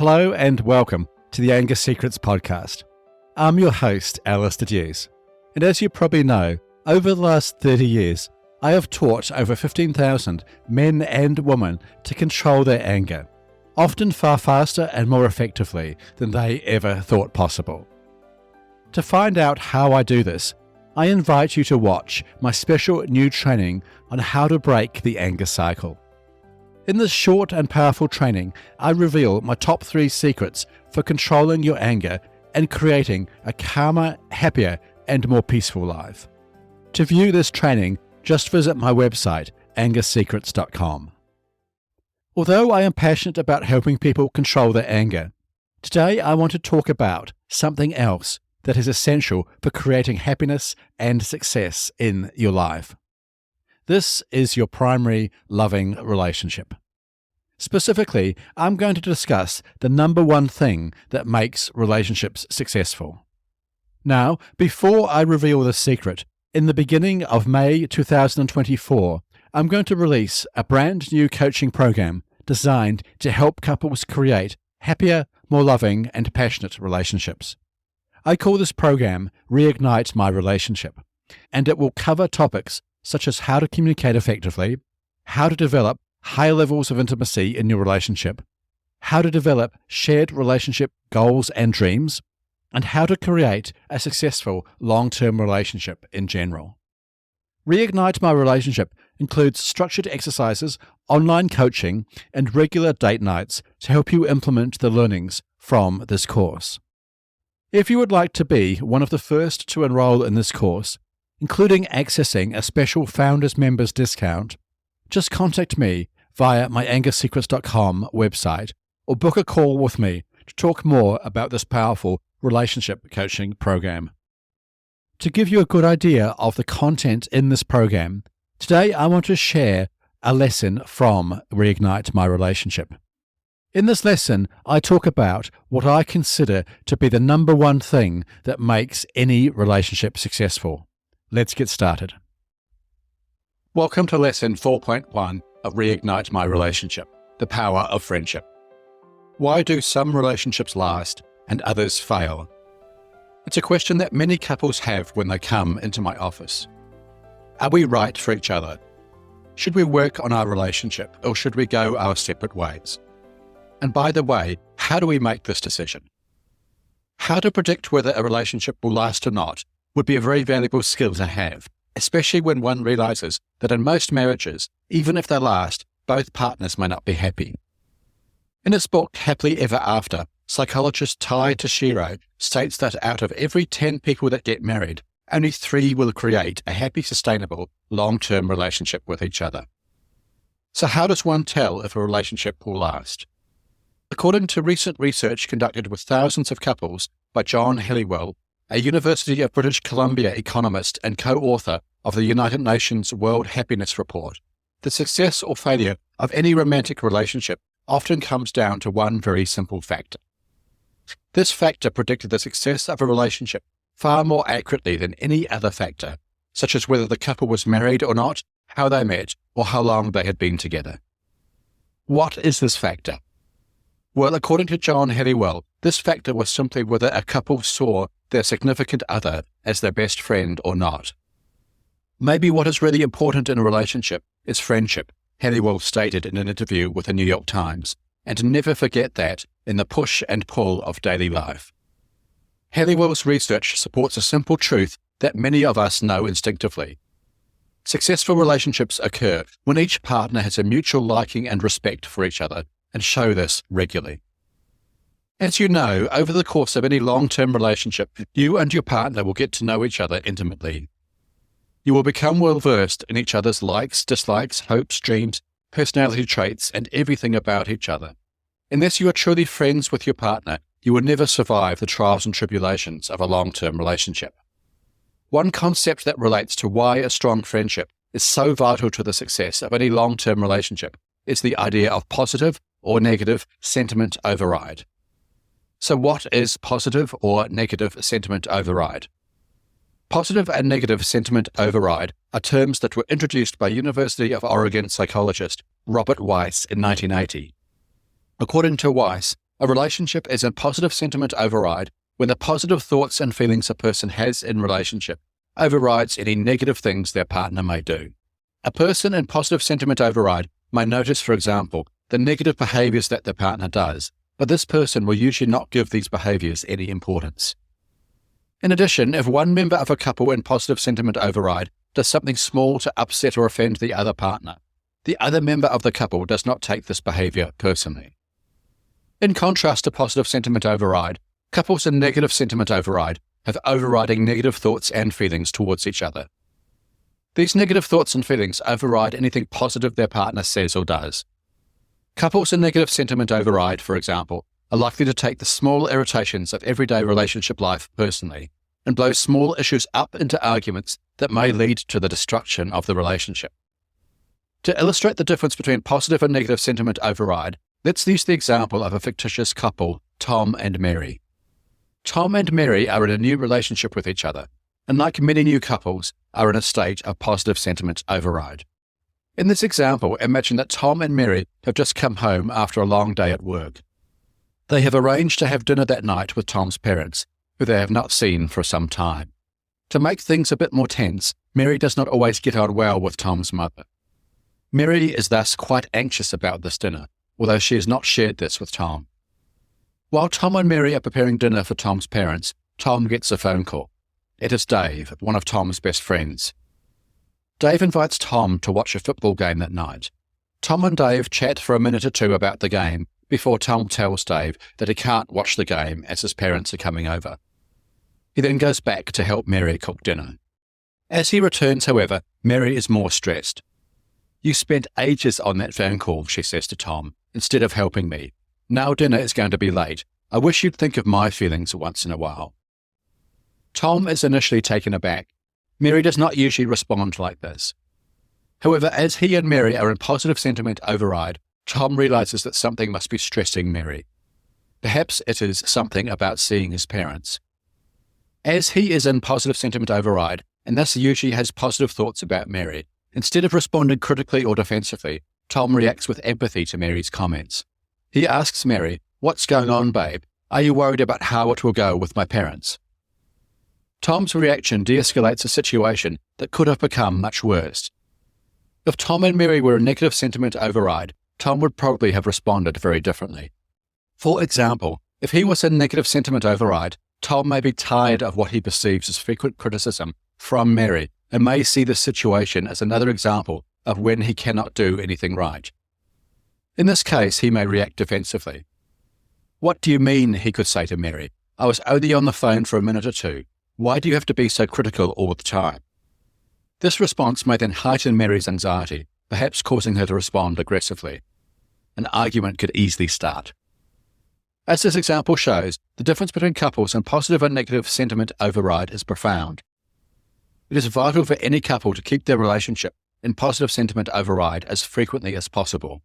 Hello and welcome to the Anger Secrets podcast. I'm your host, Alastair Duhs. And as you probably know, over the last 30 years, I have taught over 15,000 men and women to control their anger, often far faster and more effectively than they ever thought possible. To find out how I do this, I invite you to watch my special new training on how to break the anger cycle. In this short and powerful training, I reveal my top 3 secrets for controlling your anger and creating a calmer, happier, and more peaceful life. To view this training, just visit my website, angersecrets.com. Although I am passionate about helping people control their anger, today I want to talk about something else that is essential for creating happiness and success in your life. This is your primary loving relationship. Specifically, I'm going to discuss the number one thing that makes relationships successful. Now, before I reveal this secret, in the beginning of May 2024, I'm going to release a brand new coaching program designed to help couples create happier, more loving, and passionate relationships. I call this program Reignite My Relationship, and it will cover topics such as how to communicate effectively, how to develop high levels of intimacy in your relationship, how to develop shared relationship goals and dreams, and how to create a successful long-term relationship in general. Reignite My Relationship includes structured exercises, online coaching, and regular date nights to help you implement the learnings from this course. If you would like to be one of the first to enroll in this course, including accessing a special Founders Members discount, just contact me via my angersecrets.com website or book a call with me to talk more about this powerful relationship coaching program. To give you a good idea of the content in this program, today I want to share a lesson from Reignite My Relationship. In this lesson, I talk about what I consider to be the number one thing that makes any relationship successful. Let's get started. Welcome to lesson 4.1 of Reignite My Relationship, the power of friendship. Why do some relationships last and others fail? It's a question that many couples have when they come into my office. Are we right for each other? Should we work on our relationship or should we go our separate ways? And by the way, how do we make this decision? How to predict whether a relationship will last or not would be a very valuable skill to have, especially when one realizes that in most marriages, even if they last, both partners may not be happy. In its book, Happily Ever After, psychologist Tai Tashiro states that out of every 10 people that get married, only 3 will create a happy, sustainable, long-term relationship with each other. So how does one tell if a relationship will last? According to recent research conducted with thousands of couples by John Helliwell, a University of British Columbia economist and co-author of the United Nations World Happiness Report, the success or failure of any romantic relationship often comes down to one very simple factor. This factor predicted the success of a relationship far more accurately than any other factor, such as whether the couple was married or not, how they met, or how long they had been together. What is this factor? Well, according to John Helliwell, this factor was simply whether a couple saw their significant other as their best friend or not. Maybe what is really important in a relationship is friendship, Helliwell stated in an interview with the New York Times, and never forget that in the push and pull of daily life. Helliwell's research supports a simple truth that many of us know instinctively. Successful relationships occur when each partner has a mutual liking and respect for each other and show this regularly. As you know, over the course of any long-term relationship, you and your partner will get to know each other intimately. You will become well-versed in each other's likes, dislikes, hopes, dreams, personality traits, and everything about each other. Unless you are truly friends with your partner, you will never survive the trials and tribulations of a long-term relationship. One concept that relates to why a strong friendship is so vital to the success of any long-term relationship is the idea of positive or negative sentiment override. So what is positive or negative sentiment override? Positive and negative sentiment override are terms that were introduced by University of Oregon psychologist Robert Weiss in 1980. According to Weiss, A relationship is a positive sentiment override when the positive thoughts and feelings a person has in relationship overrides any negative things their partner may do. A person in positive sentiment override may notice, for example, the negative behaviours that their partner does, but this person will usually not give these behaviours any importance. In addition, if one member of a couple in positive sentiment override does something small to upset or offend the other partner, the other member of the couple does not take this behaviour personally. In contrast to positive sentiment override, couples in negative sentiment override have overriding negative thoughts and feelings towards each other. These negative thoughts and feelings override anything positive their partner says or does. Couples in negative sentiment override, for example, are likely to take the small irritations of everyday relationship life personally and blow small issues up into arguments that may lead to the destruction of the relationship. To illustrate the difference between positive and negative sentiment override, let's use the example of a fictitious couple, Tom and Mary. Tom and Mary are in a new relationship with each other, and like many new couples, are in a state of positive sentiment override. In this example, imagine that Tom and Mary have just come home after a long day at work. They have arranged to have dinner that night with Tom's parents, who they have not seen for some time. To make things a bit more tense, Mary does not always get on well with Tom's mother. Mary is thus quite anxious about this dinner, although she has not shared this with Tom. While Tom and Mary are preparing dinner for Tom's parents, Tom gets a phone call. It is Dave, one of Tom's best friends. Dave invites Tom to watch a football game that night. Tom and Dave chat for a minute or two about the game before Tom tells Dave that he can't watch the game as his parents are coming over. He then goes back to help Mary cook dinner. As he returns, however, Mary is more stressed. "You spent ages on that phone call," she says to Tom, "instead of helping me. Now dinner is going to be late. I wish you'd think of my feelings once in a while." Tom is initially taken aback. Mary does not usually respond like this. However, as he and Mary are in positive sentiment override, Tom realizes that something must be stressing Mary. Perhaps it is something about seeing his parents. As he is in positive sentiment override, and thus usually has positive thoughts about Mary, instead of responding critically or defensively, Tom reacts with empathy to Mary's comments. He asks Mary, "What's going on, babe? Are you worried about how it will go with my parents?" Tom's reaction de-escalates a situation that could have become much worse. If Tom and Mary were in negative sentiment override, Tom would probably have responded very differently. For example, if he was in negative sentiment override, Tom may be tired of what he perceives as frequent criticism from Mary and may see this situation as another example of when he cannot do anything right. In this case, he may react defensively. "What do you mean?" he could say to Mary. "I was only on the phone for a minute or two. Why do you have to be so critical all the time?" This response may then heighten Mary's anxiety, perhaps causing her to respond aggressively. An argument could easily start. As this example shows, the difference between couples in positive and negative sentiment override is profound. It is vital for any couple to keep their relationship in positive sentiment override as frequently as possible.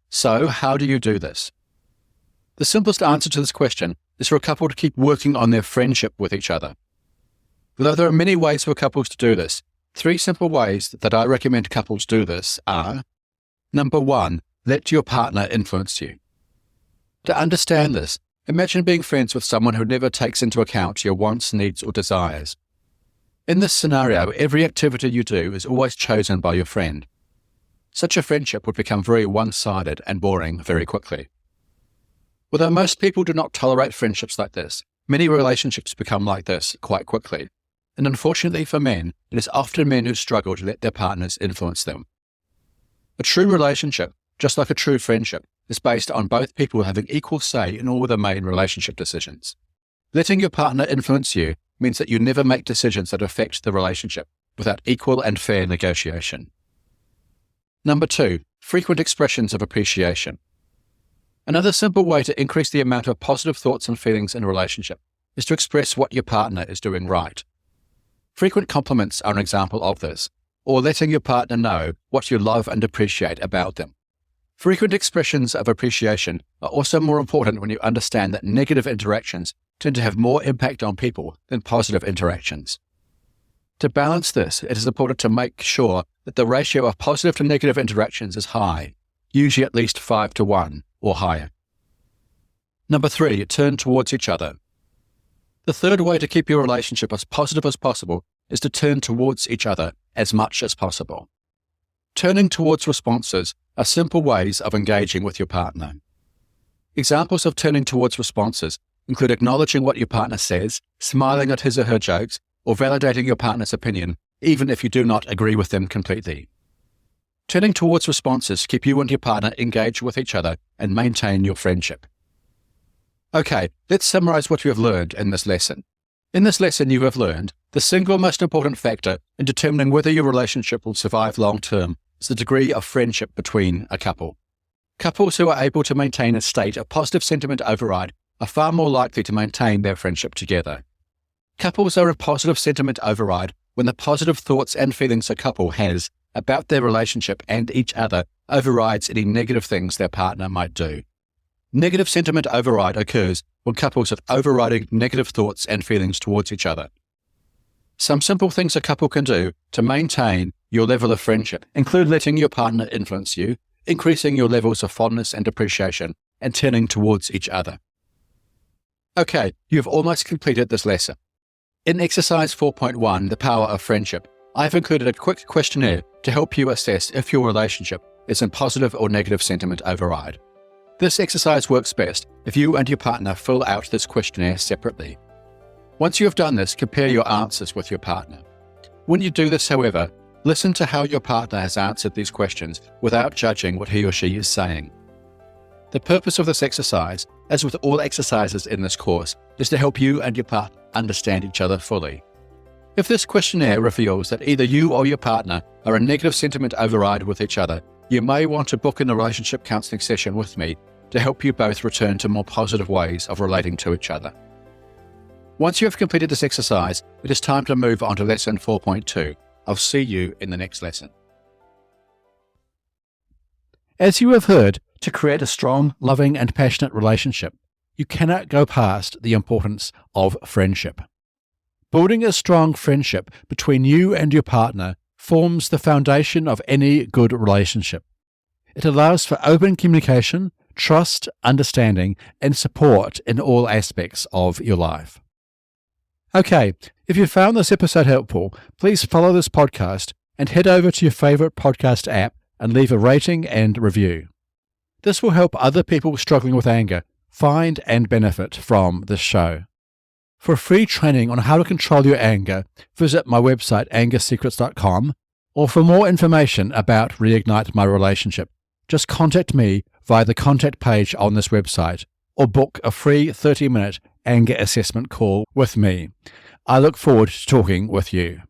So, how do you do this? The simplest answer to this question is for a couple to keep working on their friendship with each other. Though there are many ways for couples to do this, 3 simple ways that I recommend couples do this are: Number 1, let your partner influence you. To understand this, imagine being friends with someone who never takes into account your wants, needs, or desires. In this scenario, every activity you do is always chosen by your friend. Such a friendship would become very one-sided and boring very quickly. Although most people do not tolerate friendships like this, many relationships become like this quite quickly. And unfortunately for men, it is often men who struggle to let their partners influence them. A true relationship, just like a true friendship, is based on both people having equal say in all the main relationship decisions. Letting your partner influence you means that you never make decisions that affect the relationship without equal and fair negotiation. Number 2, frequent expressions of appreciation. Another simple way to increase the amount of positive thoughts and feelings in a relationship is to express what your partner is doing right. Frequent compliments are an example of this, or letting your partner know what you love and appreciate about them. Frequent expressions of appreciation are also more important when you understand that negative interactions tend to have more impact on people than positive interactions. To balance this, it is important to make sure that the ratio of positive to negative interactions is high, usually at least 5 to 1 or higher. Number 3, turn towards each other. The third way to keep your relationship as positive as possible is to turn towards each other as much as possible. Turning towards responses are simple ways of engaging with your partner. Examples of turning towards responses include acknowledging what your partner says, smiling at his or her jokes, or validating your partner's opinion, even if you do not agree with them completely. Turning towards responses keep you and your partner engaged with each other and maintain your friendship. Okay, let's summarize what you have learned in this lesson. In this lesson, you have learned the single most important factor in determining whether your relationship will survive long-term is the degree of friendship between a couple. Couples who are able to maintain a state of positive sentiment override are far more likely to maintain their friendship together. Couples are in positive sentiment override when the positive thoughts and feelings a couple has about their relationship and each other overrides any negative things their partner might do. Negative sentiment override occurs when couples have overriding negative thoughts and feelings towards each other. Some simple things a couple can do to maintain your level of friendship include letting your partner influence you, increasing your levels of fondness and appreciation, and turning towards each other. Okay, you have almost completed this lesson. In exercise 4.1, the power of friendship, I've included a quick questionnaire to help you assess if your relationship is in positive or negative sentiment override. This exercise works best if you and your partner fill out this questionnaire separately. Once you have done this, compare your answers with your partner. When you do this, however, listen to how your partner has answered these questions without judging what he or she is saying. The purpose of this exercise, as with all exercises in this course, is to help you and your partner understand each other fully. If this questionnaire reveals that either you or your partner are in negative sentiment override with each other, you may want to book in a relationship counseling session with me to help you both return to more positive ways of relating to each other. Once you have completed this exercise, it is time to move on to lesson 4.2. I'll see you in the next lesson. As you have heard, to create a strong, loving, and passionate relationship, you cannot go past the importance of friendship. Building a strong friendship between you and your partner forms the foundation of any good relationship. It allows for open communication, trust, understanding, and support in all aspects of your life. Okay, if you found this episode helpful, please follow this podcast and head over to your favorite podcast app and leave a rating and review. This will help other people struggling with anger find and benefit from this show. For free training on how to control your anger, visit my website angersecrets.com, or for more information about Reignite My Relationship, just contact me via the contact page on this website, or book a free 30-minute anger assessment call with me. I look forward to talking with you.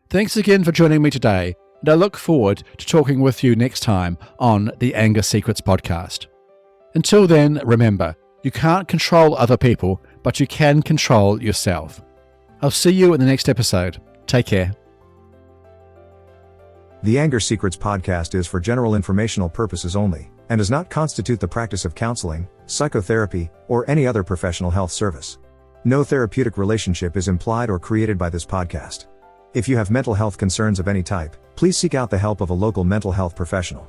Thanks again for joining me today, and I look forward to talking with you next time on the Anger Secrets podcast. Until then, remember, you can't control other people, but you can control yourself. I'll see you in the next episode. Take care. The Anger Secrets podcast is for general informational purposes only, and does not constitute the practice of counseling, psychotherapy, or any other professional health service. No therapeutic relationship is implied or created by this podcast. If you have mental health concerns of any type, please seek out the help of a local mental health professional.